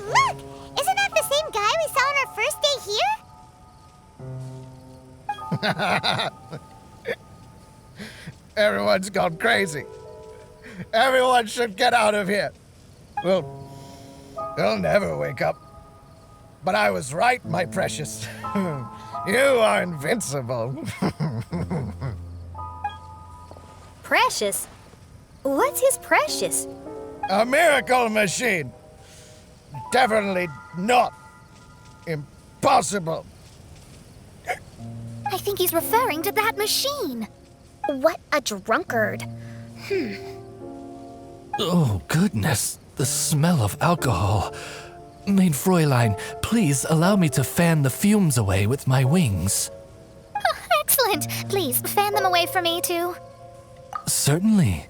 Look! Isn't that the same guy we saw on our first day here? Everyone's gone crazy. Everyone should get out of here. We'll never wake up. But I was right, my precious. You are invincible. Precious? What's his precious? A miracle machine. Definitely not impossible. I think he's referring to that machine. What a drunkard. Oh, goodness. The smell of alcohol. Mein Fräulein, please allow me to fan the fumes away with my wings. Oh, excellent. Please, fan them away for me, too. Certainly.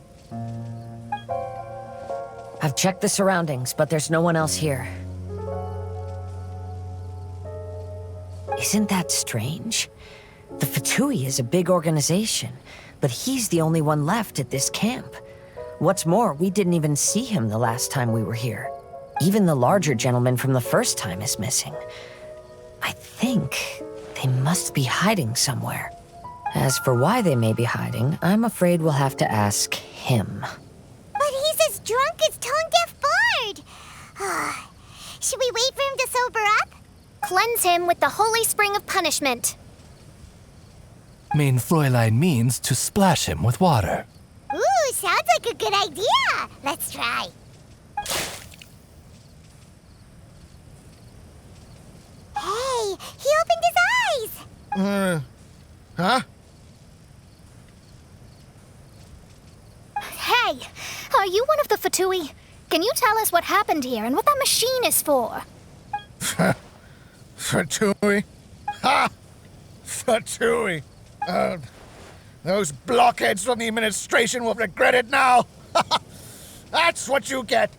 I've checked the surroundings, but there's no one else here. Isn't that strange? The Fatui is a big organization, but he's the only one left at this camp. What's more, we didn't even see him the last time we were here. Even the larger gentleman from the first time is missing. I think they must be hiding somewhere. As for why they may be hiding, I'm afraid we'll have to ask him. But he's as drunk as tone-deaf Bard. Should we wait for him to sober up? Cleanse him with the holy spring of punishment. Mein Fräulein means to splash him with water. Ooh, sounds like a good idea. Let's try. Hey, he opened his eyes. Huh? Hey, are you one of the Fatui? Can you tell us what happened here and what that machine is for? Fatui? Ha! Fatui! Those blockheads from the administration will regret it now. That's what you get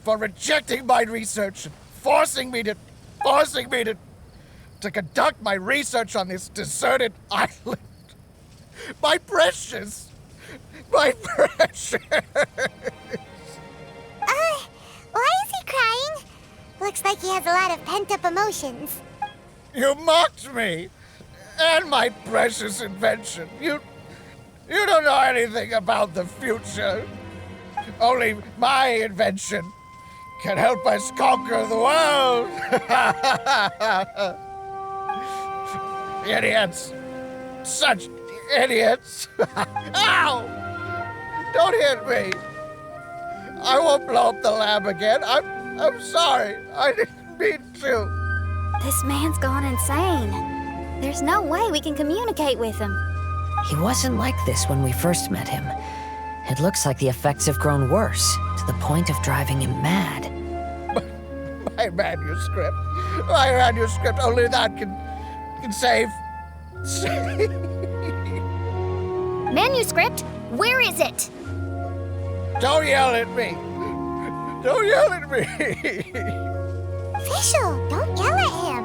for rejecting my research and forcing me to conduct my research on this deserted island. My precious! My precious! Why is he crying? Looks like he has a lot of pent-up emotions. You mocked me! And my precious invention. You don't know anything about the future. Only my invention can help us conquer the world. Idiots. Such idiots. Ow! Don't hit me. I won't blow up the lab again. I'm sorry. I didn't mean to. This man's gone insane. There's no way we can communicate with him. He wasn't like this when we first met him. It looks like the effects have grown worse, to the point of driving him mad. My manuscript. My manuscript. Only that can save. Manuscript? Where is it? Don't yell at me. Don't yell at me. Fischl, don't yell at him.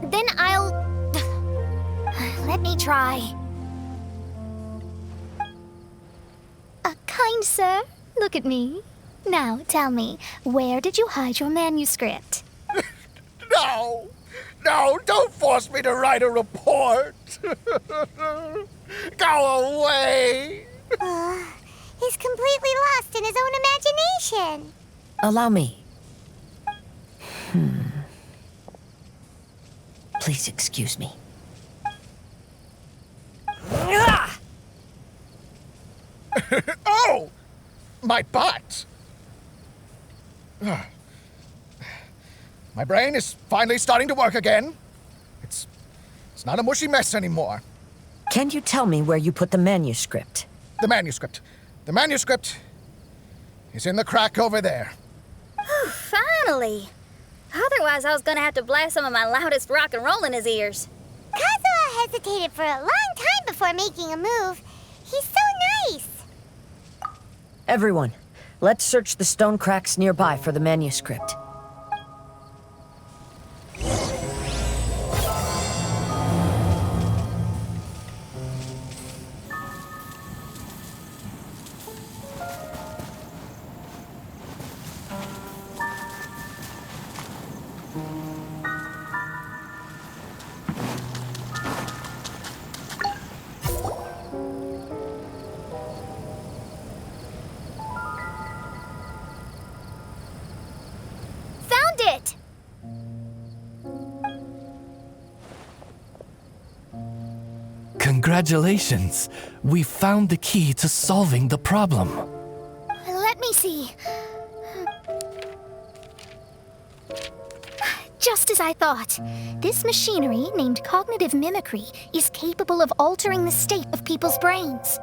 Then I'll... Let me try. Kind sir, look at me. Now, tell me, where did you hide your manuscript? No, don't force me to write a report. Go away. He's completely lost in his own imagination. Allow me. Please excuse me. Oh, my butt. My brain is finally starting to work again. It's not a mushy mess anymore. Can you tell me where you put the manuscript? The manuscript is in the crack over there. Finally! Otherwise, I was gonna have to blast some of my loudest rock and roll in his ears. Kazuha hesitated for a long time before making a move. He's so nice. Everyone, let's search the stone cracks nearby for the manuscript. Congratulations! We found the key to solving the problem. Let me see. Just as I thought. This machinery, named cognitive mimicry, is capable of altering the state of people's brains.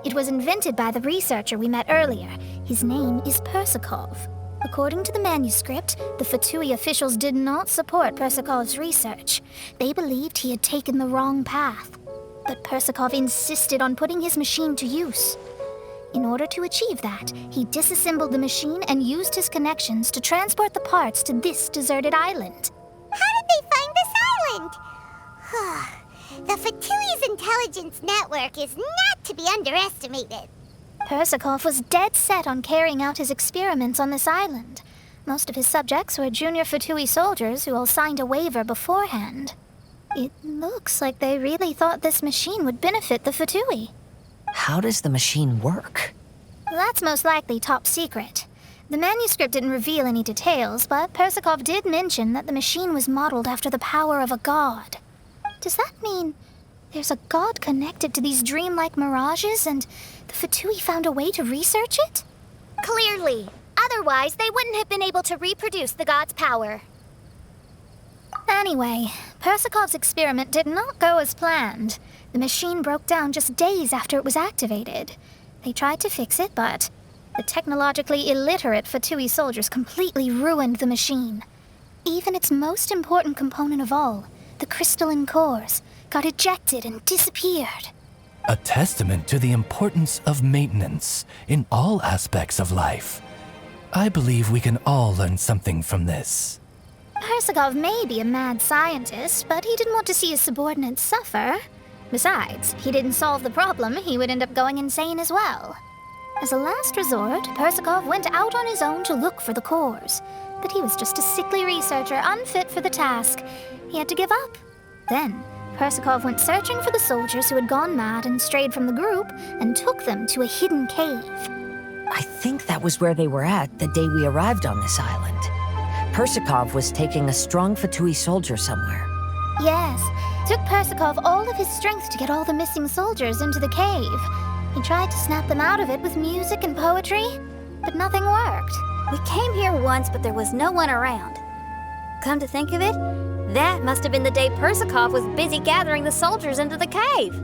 It was invented by the researcher we met earlier. His name is Persakov. According to the manuscript, the Fatui officials did not support Persakov's research. They believed he had taken the wrong path. But Persakov insisted on putting his machine to use. In order to achieve that, he disassembled the machine and used his connections to transport the parts to this deserted island. How did they find this island? The Fatui's intelligence network is not to be underestimated. Persakov was dead set on carrying out his experiments on this island. Most of his subjects were junior Fatui soldiers who all signed a waiver beforehand. It looks like they really thought this machine would benefit the Fatui. How does the machine work? That's most likely top secret. The manuscript didn't reveal any details, but Persakov did mention that the machine was modeled after the power of a god. Does that mean there's a god connected to these dreamlike mirages, and the Fatui found a way to research it? Clearly. Otherwise, they wouldn't have been able to reproduce the god's power. Anyway, Persakov's experiment did not go as planned. The machine broke down just days after it was activated. They tried to fix it, but the technologically illiterate Fatui soldiers completely ruined the machine. Even its most important component of all, the crystalline cores, got ejected and disappeared. A testament to the importance of maintenance in all aspects of life. I believe we can all learn something from this. Persakov may be a mad scientist, but he didn't want to see his subordinates suffer. Besides, he didn't solve the problem, he would end up going insane as well. As a last resort, Persakov went out on his own to look for the cores. But he was just a sickly researcher, unfit for the task. He had to give up. Then, Persakov went searching for the soldiers who had gone mad and strayed from the group, and took them to a hidden cave. I think that was where they were at the day we arrived on this island. Persakov was taking a strong Fatui soldier somewhere. Yes, took Persakov all of his strength to get all the missing soldiers into the cave. He tried to snap them out of it with music and poetry, but nothing worked. We came here once, but there was no one around. Come to think of it, that must have been the day Persakov was busy gathering the soldiers into the cave.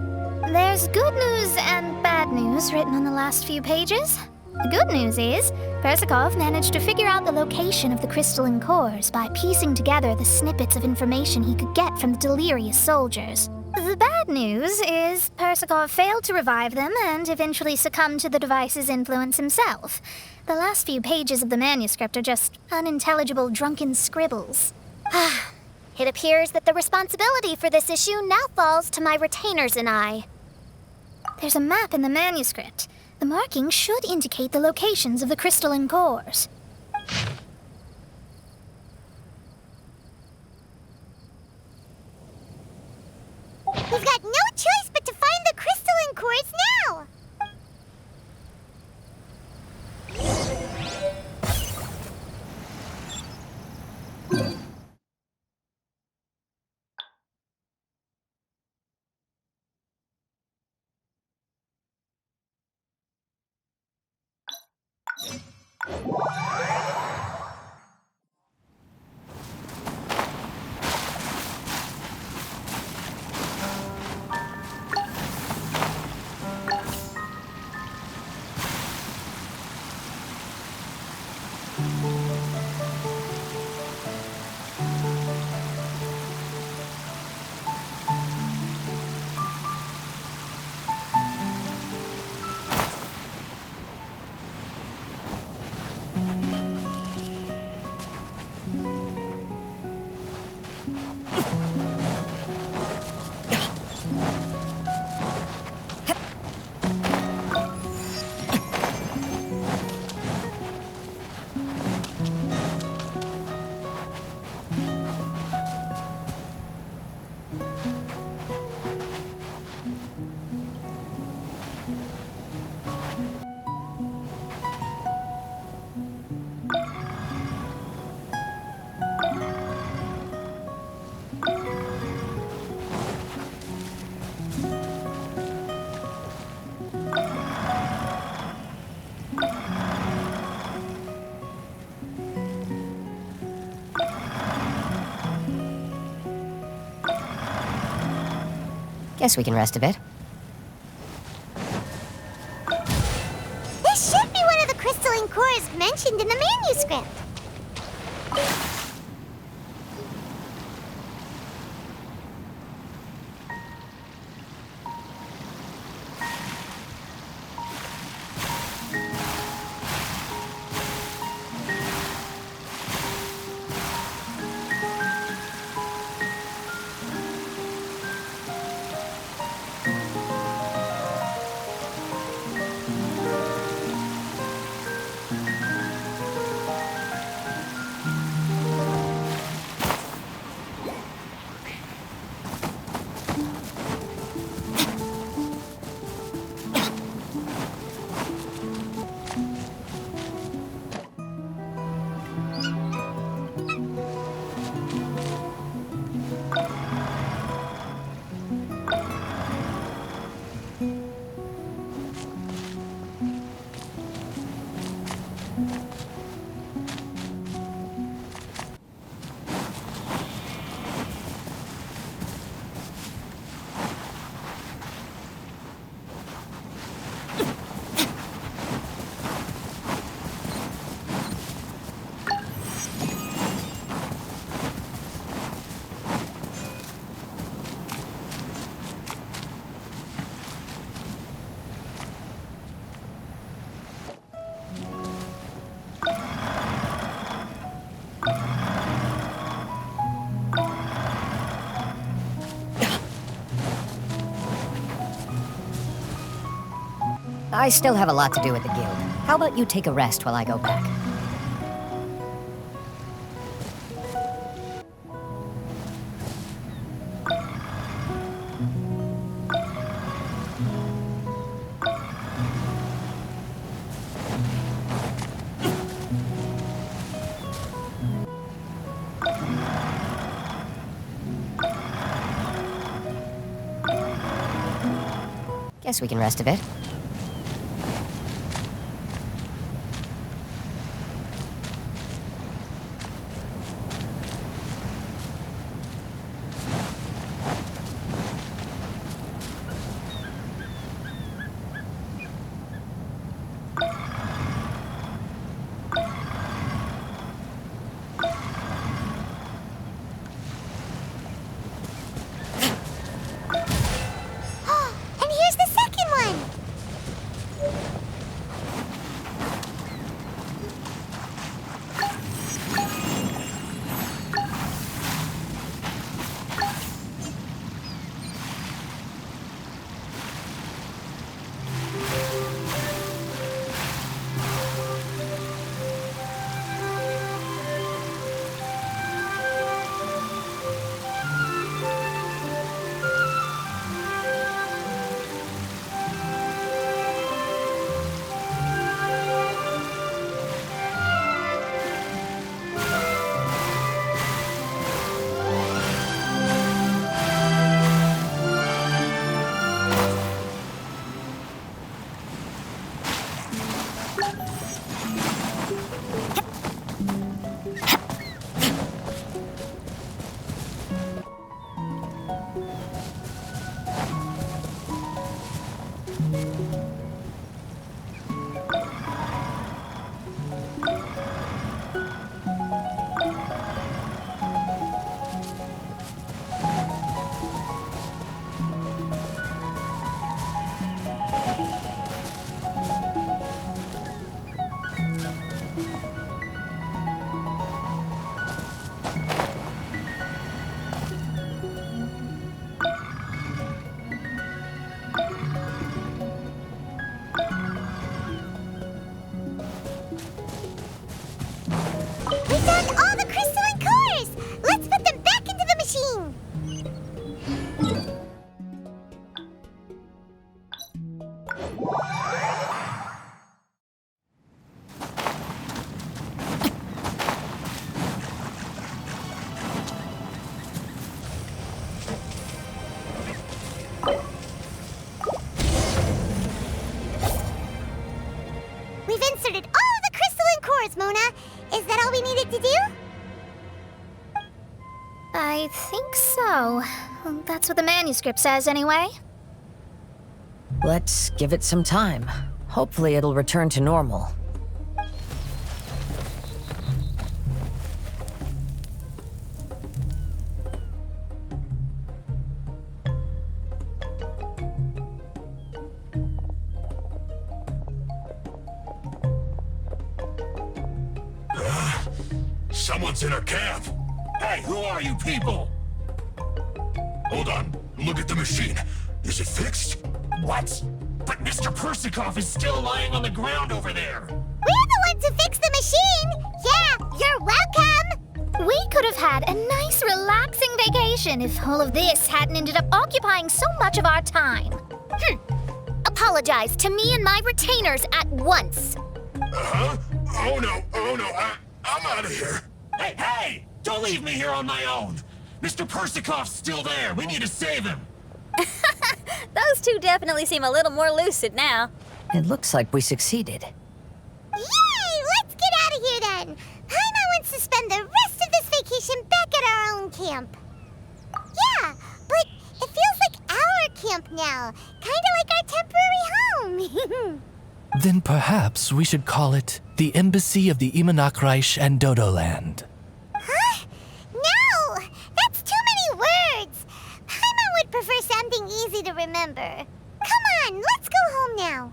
There's good news and bad news written on the last few pages. The good news is, Persakov managed to figure out the location of the crystalline cores by piecing together the snippets of information he could get from the delirious soldiers. The bad news is Persakov failed to revive them and eventually succumbed to the device's influence himself. The last few pages of the manuscript are just unintelligible drunken scribbles. It appears that the responsibility for this issue now falls to my retainers and I. There's a map in the manuscript. The markings should indicate the locations of the crystalline cores. We've got no choice but to find the crystalline cores now! Guess we can rest a bit. This should be one of the crystalline cores mentioned in the manuscript. I still have a lot to do with the guild. How about you take a rest while I go back? Guess we can rest a bit. And here's the second one! We found all the crystalline cores! Let's put them back into the machine! We've inserted all of the crystalline cores, Mona! Is that all we needed to do? I think so. That's what the manuscript says, anyway. Let's give it some time. Hopefully it'll return to normal. Someone's in our camp. Hey, who are you people? Hold on. Look at the machine. Is it fixed? What? But Mr. Persikov is still lying on the ground over there. We're the ones who fixed the machine! Yeah, you're welcome! We could have had a nice, relaxing vacation if all of this hadn't ended up occupying so much of our time. Apologize to me and my retainers at once. Uh-huh? Oh no, I'm out of here. Hey! Don't leave me here on my own. Mr. Persikov's still there. We need to save him. Those two definitely seem a little more lucid now. It looks like we succeeded. Yay! Let's get out of here then! Paimon wants to spend the rest of this vacation back at our own camp. Yeah, but it feels like our camp now. Kinda like our temporary home. Then perhaps we should call it the Embassy of the Imanakreich and Dodoland. Huh? No! That's too many words! Paimon would prefer something easy to remember. Come on, let's go home now.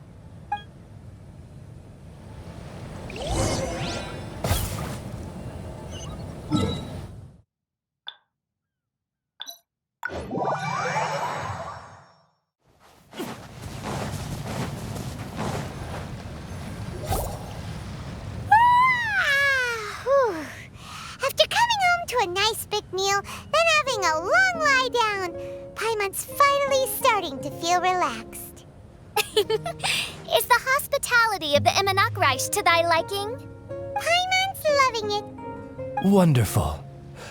Whew. After coming home to a nice big meal, then having a long lie down, Paimon's finally starting to feel relaxed. Is the hospitality of the Imanakreich to thy liking? Paimon's loving it. Wonderful.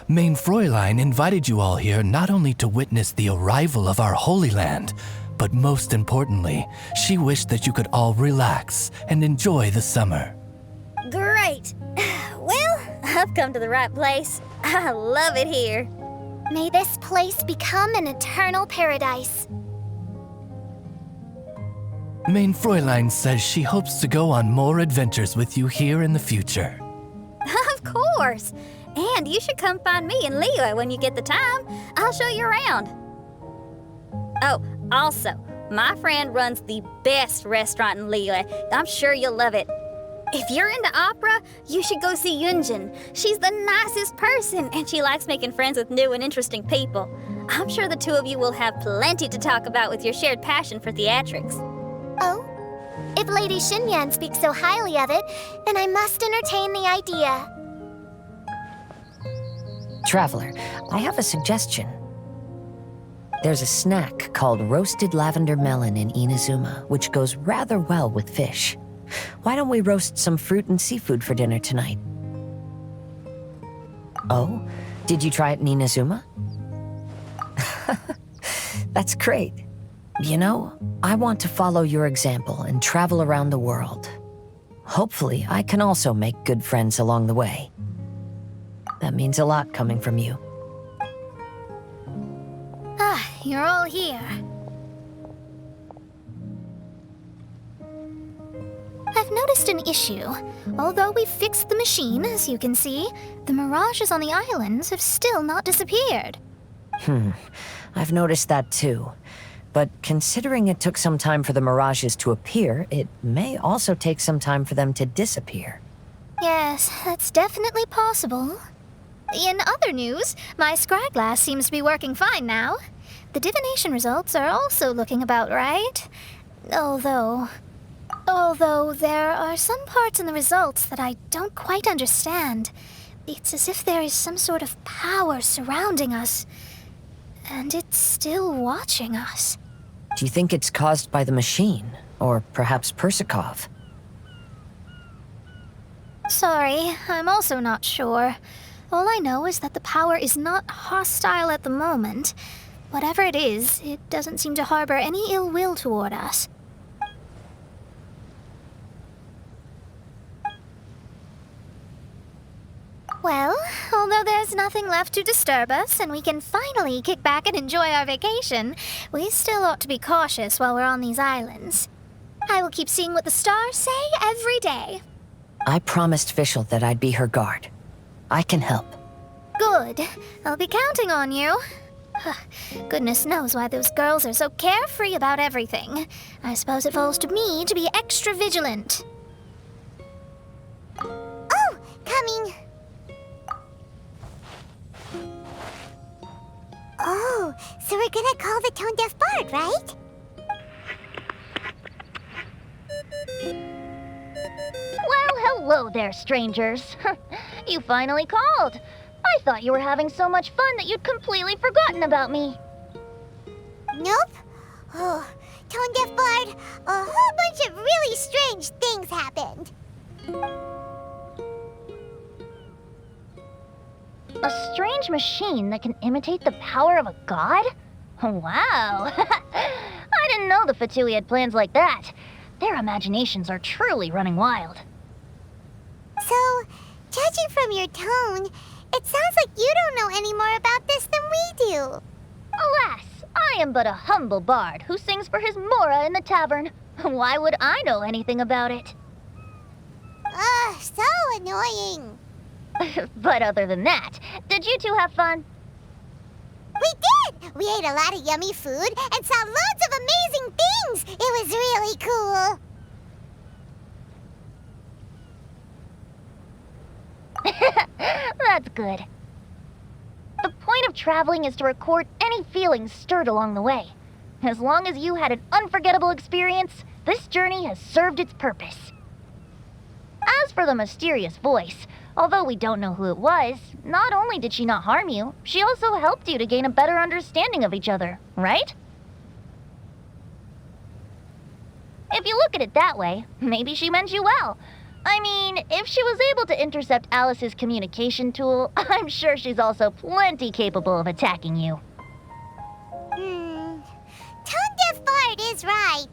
Main Fräulein invited you all here not only to witness the arrival of our Holy Land, but most importantly, she wished that you could all relax and enjoy the summer. Great. Well, I've come to the right place. I love it here. May this place become an eternal paradise. Main Fräulein says she hopes to go on more adventures with you here in the future. Of course. And you should come find me and Leo when you get the time. I'll show you around. Oh, also, my friend runs the best restaurant in Leo. I'm sure you'll love it. If you're into opera, you should go see Yunjin. She's the nicest person, and she likes making friends with new and interesting people. I'm sure the two of you will have plenty to talk about with your shared passion for theatrics. Oh? If Lady Xinyan speaks so highly of it, then I must entertain the idea. Traveler, I have a suggestion. There's a snack called roasted lavender melon in Inazuma, which goes rather well with fish. Why don't we roast some fruit and seafood for dinner tonight? Oh? Did you try it in Inazuma? That's great. You know, I want to follow your example and travel around the world. Hopefully, I can also make good friends along the way. That means a lot coming from you. Ah, you're all here. I've noticed an issue. Although we've fixed the machine, as you can see, the mirages on the islands have still not disappeared. I've noticed that too. But considering it took some time for the mirages to appear, it may also take some time for them to disappear. Yes, that's definitely possible. In other news, my scryglass seems to be working fine now. The divination results are also looking about right. Although there are some parts in the results that I don't quite understand. It's as if there is some sort of power surrounding us. And it's still watching us. Do you think it's caused by the machine? Or perhaps Persikov? Sorry, I'm also not sure. All I know is that the power is not hostile at the moment. Whatever it is, it doesn't seem to harbor any ill will toward us. Well, although there's nothing left to disturb us and we can finally kick back and enjoy our vacation, we still ought to be cautious while we're on these islands. I will keep seeing what the stars say every day. I promised Fischl that I'd be her guard. I can help. Good. I'll be counting on you. Goodness knows why those girls are so carefree about everything. I suppose it falls to me to be extra vigilant. Oh, coming. Oh, so we're gonna call the tone-deaf bard, right? Well, hello there, strangers. You finally called. I thought you were having so much fun that you'd completely forgotten about me. Nope. Oh, tone-deaf bard, a whole bunch of really strange things happened. A strange machine that can imitate the power of a god? Wow. I didn't know the Fatui had plans like that. Their imaginations are truly running wild. So, judging from your tone, it sounds like you don't know any more about this than we do. Alas, I am but a humble bard who sings for his Mora in the tavern. Why would I know anything about it? Ugh, so annoying. But other than that, did you two have fun? We did! We ate a lot of yummy food and saw loads of amazing things! It was really cool! That's good. The point of traveling is to record any feelings stirred along the way. As long as you had an unforgettable experience, this journey has served its purpose. As for the mysterious voice, although we don't know who it was, not only did she not harm you, she also helped you to gain a better understanding of each other, right? If you look at it that way, maybe she meant you well. I mean, if she was able to intercept Alice's communication tool, I'm sure she's also plenty capable of attacking you. Tone-deaf bard is right.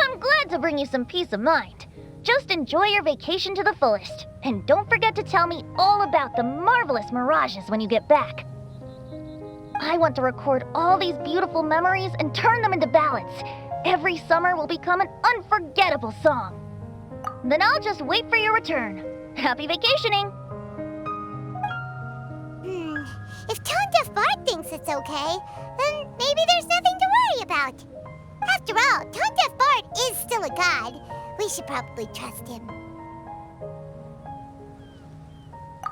I'm glad to bring you some peace of mind. Just enjoy your vacation to the fullest. And don't forget to tell me all about the marvelous mirages when you get back. I want to record all these beautiful memories and turn them into ballads. Every summer will become an unforgettable song. Then I'll just wait for your return. Happy vacationing! If tone-deaf bard thinks it's okay, then maybe there's nothing to worry about. After all, tone-deaf bard is still a god. We should probably trust him.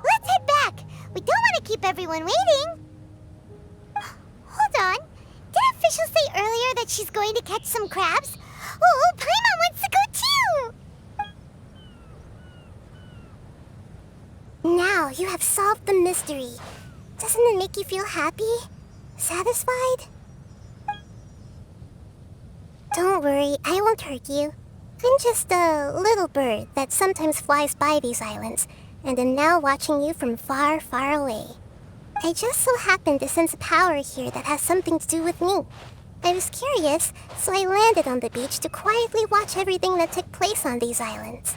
Let's head back. We don't want to keep everyone waiting. Hold on. Didn't Fischl say earlier that she's going to catch some crabs? Oh, Paimon wants to go too! Now you have solved the mystery. Doesn't it make you feel happy? Satisfied? Don't worry, I won't hurt you. I'm just a little bird that sometimes flies by these islands, and am now watching you from far, far away. I just so happened to sense a power here that has something to do with me. I was curious, so I landed on the beach to quietly watch everything that took place on these islands.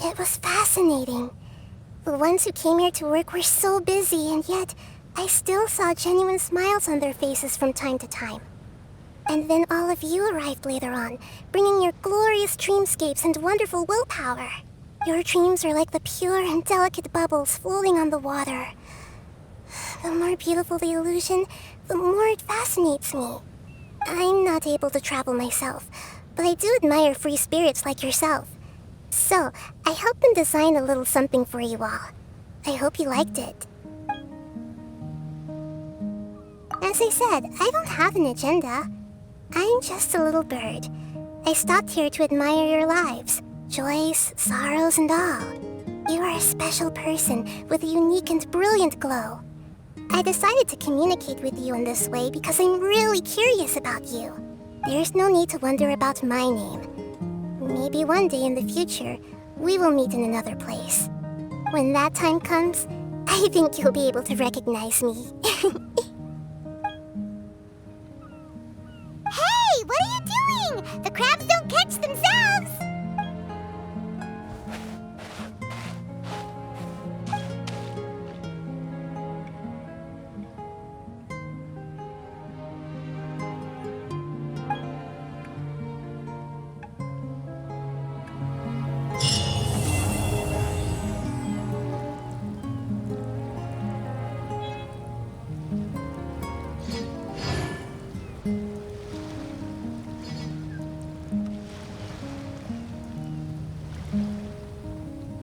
It was fascinating. The ones who came here to work were so busy, and yet I still saw genuine smiles on their faces from time to time. And then all of you arrived later on, bringing your glorious dreamscapes and wonderful willpower. Your dreams are like the pure and delicate bubbles floating on the water. The more beautiful the illusion, the more it fascinates me. I'm not able to travel myself, but I do admire free spirits like yourself. So, I helped them design a little something for you all. I hope you liked it. As I said, I don't have an agenda. I'm just a little bird. I stopped here to admire your lives, joys, sorrows, and all. You are a special person with a unique and brilliant glow. I decided to communicate with you in this way because I'm really curious about you. There's no need to wonder about my name. Maybe one day in the future, we will meet in another place. When that time comes, I think you'll be able to recognize me. Hey, what are you doing? The crabs don't catch them